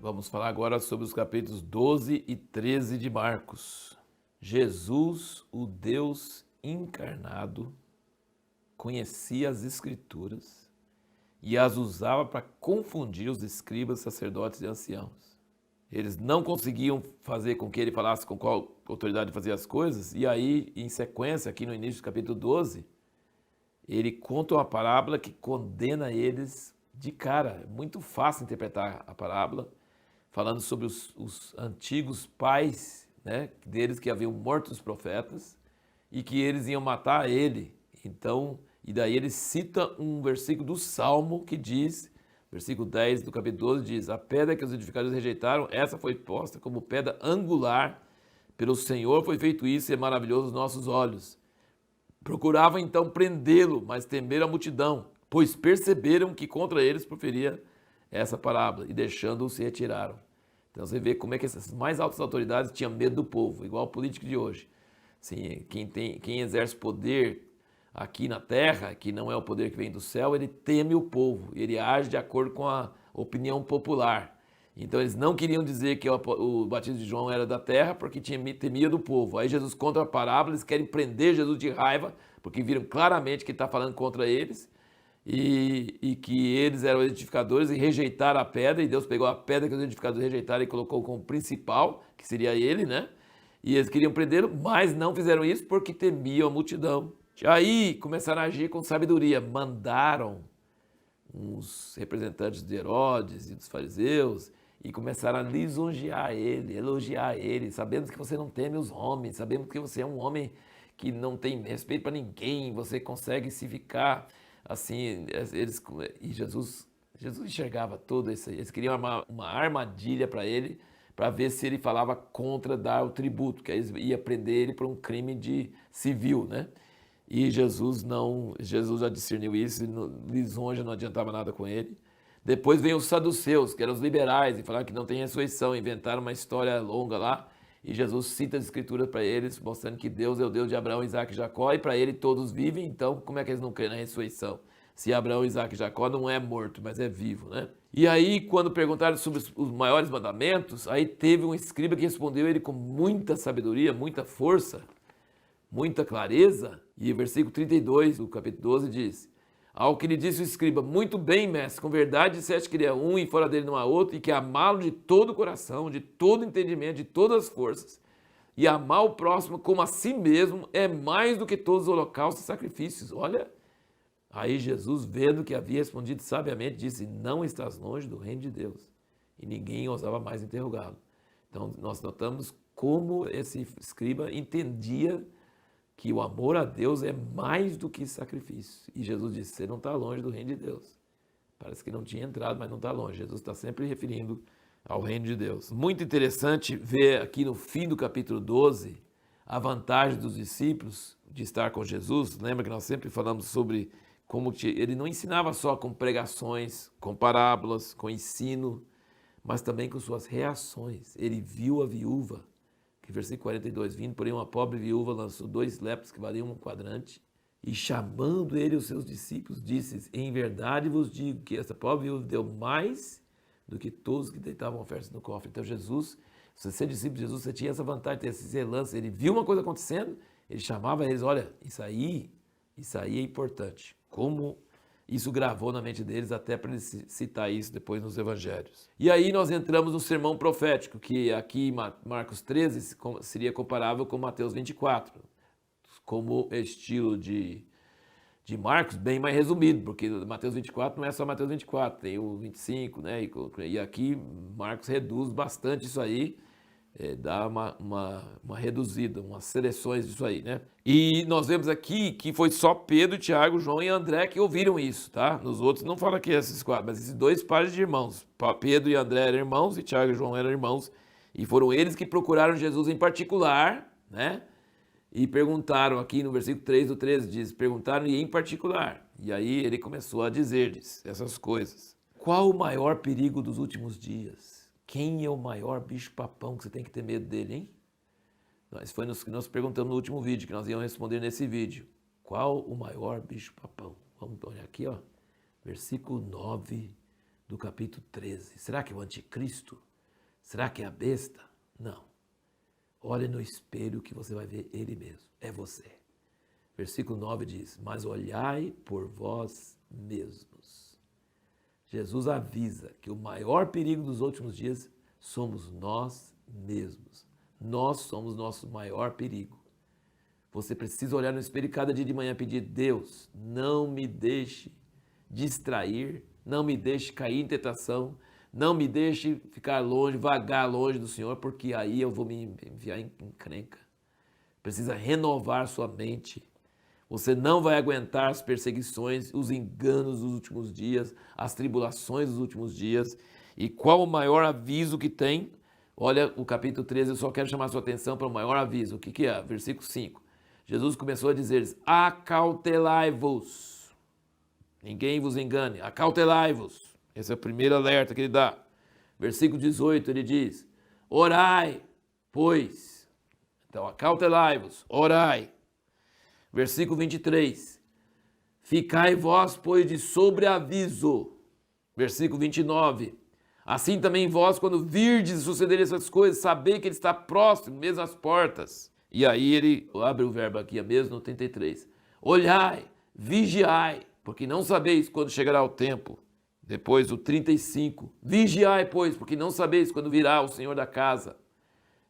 Vamos falar agora sobre os capítulos 12 e 13 de Marcos. Jesus, o Deus encarnado, conhecia as Escrituras e as usava para confundir os escribas, sacerdotes e anciãos. Eles não conseguiam fazer com que ele falasse com qual autoridade fazia as coisas, e aí, em sequência, aqui no início do capítulo 12, ele conta uma parábola que condena eles de cara. É muito fácil interpretar a parábola, falando sobre os antigos pais, né, deles que haviam morto os profetas e que eles iam matar ele. Então, e daí ele cita um versículo do Salmo que diz, versículo 10 do capítulo 12 diz: a pedra que os edificadores rejeitaram, essa foi posta como pedra angular, pelo Senhor foi feito isso e é maravilhoso aos nossos olhos. Procuravam então prendê-lo, mas temeram a multidão, pois perceberam que contra eles proferia essa parábola, e deixando-o se retiraram. Então você vê como é que essas mais altas autoridades tinham medo do povo, igual o político de hoje. Assim, quem exerce poder aqui na terra, que não é o poder que vem do céu, ele teme o povo, ele age de acordo com a opinião popular. Então eles não queriam dizer que o batismo de João era da terra porque temia do povo. Aí Jesus conta a parábola, eles querem prender Jesus de raiva, porque viram claramente que ele está falando contra eles, e que eles eram edificadores e rejeitaram a pedra, e Deus pegou a pedra que os edificadores rejeitaram e colocou como principal, que seria ele, né? E eles queriam prendê-lo, mas não fizeram isso porque temiam a multidão. Aí começaram a agir com sabedoria, mandaram uns representantes de Herodes e dos fariseus e começaram a lisonjear ele, elogiar ele. Sabemos que você não teme os homens, sabemos que você é um homem que não tem respeito para ninguém, você consegue se ficar assim. E Jesus enxergava tudo isso. Eles queriam armar uma armadilha para ele, para ver se ele falava contra dar o tributo, que aí ia prender ele por um crime de civil, né? E Jesus já discerniu isso, e lisonja não adiantava nada com ele. Depois vem os saduceus, que eram os liberais, e falaram que não tem ressurreição, inventaram uma história longa lá, e Jesus cita as escrituras para eles, mostrando que Deus é o Deus de Abraão, Isaac e Jacó, e para ele todos vivem, então como é que eles não creem na ressurreição? Se Abraão, Isaac e Jacó não é morto, mas é vivo, né? E aí, quando perguntaram sobre os maiores mandamentos, aí teve um escriba que respondeu ele com muita sabedoria, muita força, muita clareza, e o versículo 32 do capítulo 12 diz: ao que lhe disse o escriba: muito bem, mestre, com verdade disseste que ele é um e fora dele não há outro, e que amá-lo de todo o coração, de todo o entendimento, de todas as forças, e amar o próximo como a si mesmo é mais do que todos os holocaustos e sacrifícios. Olha, aí Jesus, vendo que havia respondido sabiamente, disse: não estás longe do reino de Deus. E ninguém ousava mais interrogá-lo. Então nós notamos como esse escriba entendia que o amor a Deus é mais do que sacrifício. E Jesus disse: você não está longe do reino de Deus. Parece que não tinha entrado, mas não está longe. Jesus está sempre referindo ao reino de Deus. Muito interessante ver aqui no fim do capítulo 12 a vantagem dos discípulos de estar com Jesus. Lembra que nós sempre falamos sobre como ele não ensinava só com pregações, com parábolas, com ensino, mas também com suas reações. Ele viu a viúva, que versículo 42, vindo, porém, uma pobre viúva lançou 2 lepros que valiam um quadrante, e chamando ele os seus discípulos, disse: em verdade vos digo que essa pobre viúva deu mais do que todos que deitavam ofertas no cofre. Então Jesus, se você é discípulo de Jesus, você tinha essa vantagem, ter esse relance. Ele viu uma coisa acontecendo, ele chamava eles: olha, isso aí é importante. Como isso gravou na mente deles, até para eles citar isso depois nos evangelhos. E aí nós entramos no sermão profético, que aqui em Marcos 13 seria comparável com Mateus 24, como estilo de Marcos, bem mais resumido, porque Mateus 24 não é só Mateus 24, tem o 25, né? E aqui Marcos reduz bastante isso aí, dá uma reduzida, umas seleções disso aí, né? E nós vemos aqui que foi só Pedro, Tiago, João e André que ouviram isso, tá? Nos outros não fala que esses 4, mas esses 2 pares de irmãos. Pedro e André eram irmãos e Tiago e João eram irmãos. E foram eles que procuraram Jesus em particular, né? E perguntaram aqui no versículo 3 do 13, diz: perguntaram e em particular. E aí ele começou a dizer-lhes essas coisas. Qual o maior perigo dos últimos dias? Quem é o maior bicho-papão que você tem que ter medo dele, hein? Foi que nós perguntamos no último vídeo, que nós íamos responder nesse vídeo. Qual o maior bicho-papão? Vamos olhar aqui, ó. Versículo 9 do capítulo 13. Será que é o anticristo? Será que é a besta? Não. Olhe no espelho que você vai ver ele mesmo. É você. Versículo 9 diz, mas olhai por vós mesmos. Jesus avisa que o maior perigo dos últimos dias somos nós mesmos. Nós somos nosso maior perigo. Você precisa olhar no espelho cada dia de manhã e pedir, Deus, não me deixe distrair, não me deixe cair em tentação, não me deixe ficar longe, vagar longe do Senhor, porque aí eu vou me enfiar em encrenca. Precisa renovar sua mente. Você não vai aguentar as perseguições, os enganos dos últimos dias, as tribulações dos últimos dias. E qual o maior aviso que tem? Olha o capítulo 13, eu só quero chamar sua atenção para o maior aviso. O que é? Versículo 5. Jesus começou a dizer, acautelai-vos. Ninguém vos engane, acautelai-vos. Esse é o primeiro alerta que ele dá. Versículo 18, ele diz, orai, pois. Então, acautelai-vos, orai. Versículo 23, ficai vós, pois, de sobreaviso. Versículo 29, assim também vós, quando virdes suceder essas coisas, sabei que ele está próximo, mesmo às portas. E aí ele abre o verbo aqui mesmo no 33. Olhai, vigiai, porque não sabeis quando chegará o tempo. Depois o 35. Vigiai, pois, porque não sabeis quando virá o Senhor da casa.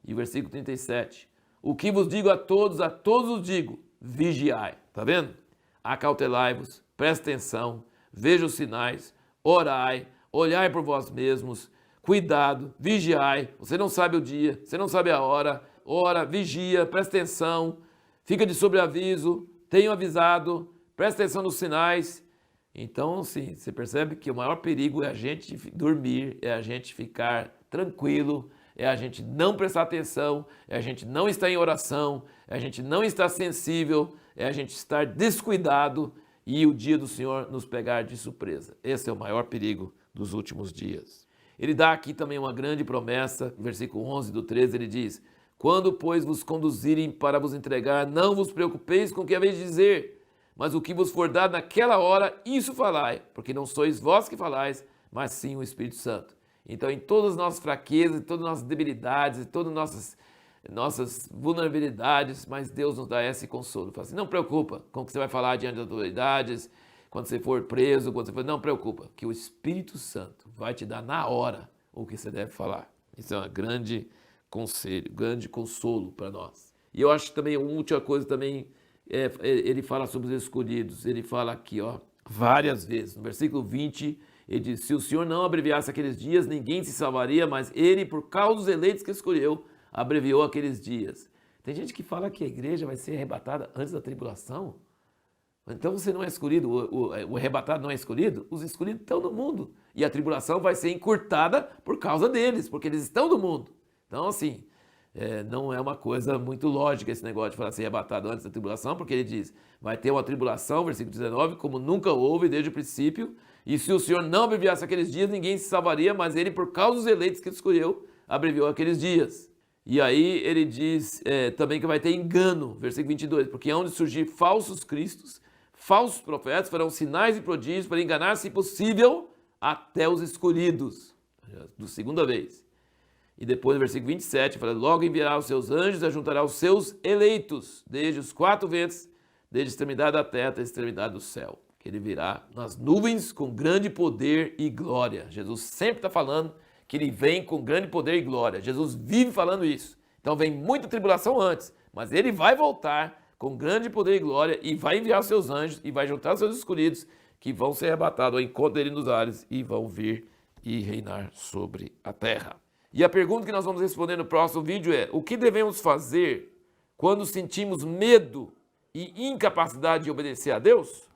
E o versículo 37. O que vos digo a todos os digo, vigiai. Tá vendo? Acautelai-vos, presta atenção, veja os sinais, orai, olhai por vós mesmos, cuidado, vigiai. Você não sabe o dia, você não sabe a hora. Ora, vigia, presta atenção, fica de sobreaviso, tenho avisado, presta atenção nos sinais. Então, sim, você percebe que o maior perigo é a gente dormir, é a gente ficar tranquilo, é a gente não prestar atenção, é a gente não estar em oração, é a gente não estar sensível, é a gente estar descuidado e o dia do Senhor nos pegar de surpresa. Esse é o maior perigo dos últimos dias. Ele dá aqui também uma grande promessa, no versículo 11 do 13, ele diz, quando, pois, vos conduzirem para vos entregar, não vos preocupeis com o que haveis de dizer, mas o que vos for dado naquela hora, isso falai, porque não sois vós que falais, mas sim o Espírito Santo. Então, em todas as nossas fraquezas, em todas as nossas debilidades, em todas as nossas vulnerabilidades, mas Deus nos dá esse consolo. Fala assim, não preocupa com o que você vai falar diante das autoridades, quando você for preso, quando você for... Não preocupa, que o Espírito Santo vai te dar na hora o que você deve falar. Isso é uma grande conselho, grande consolo para nós. E eu acho que também uma última coisa também, ele fala sobre os escolhidos, ele fala aqui, várias vezes, no versículo 20, ele diz, se o Senhor não abreviasse aqueles dias, ninguém se salvaria, mas ele, por causa dos eleitos que escolheu, abreviou aqueles dias. Tem gente que fala que a igreja vai ser arrebatada antes da tribulação. Então você não é escolhido, o arrebatado não é escolhido, os escolhidos estão no mundo. E a tribulação vai ser encurtada por causa deles, porque eles estão no mundo. Então, assim, não é uma coisa muito lógica esse negócio de falar ser arrebatado antes da tribulação, porque ele diz, vai ter uma tribulação, versículo 19, como nunca houve desde o princípio, e se o Senhor não abreviasse aqueles dias, ninguém se salvaria, mas ele, por causa dos eleitos que ele escolheu, abreviou aqueles dias. E aí ele diz também que vai ter engano, versículo 22, porque hão de surgir falsos cristos, falsos profetas, farão sinais e prodígios para enganar, se possível, até os escolhidos, do segunda vez. E depois, no versículo 27, fala, logo enviará os seus anjos e ajuntará os seus eleitos, desde os quatro ventos, desde a extremidade da terra até a extremidade do céu. Que ele virá nas nuvens com grande poder e glória. Jesus sempre está falando que ele vem com grande poder e glória. Jesus vive falando isso. Então vem muita tribulação antes, mas ele vai voltar com grande poder e glória e vai enviar os seus anjos e vai juntar os seus escolhidos que vão ser arrebatados ao encontro dele nos ares e vão vir e reinar sobre a terra. E a pergunta que nós vamos responder no próximo vídeo é, o que devemos fazer quando sentimos medo e incapacidade de obedecer a Deus?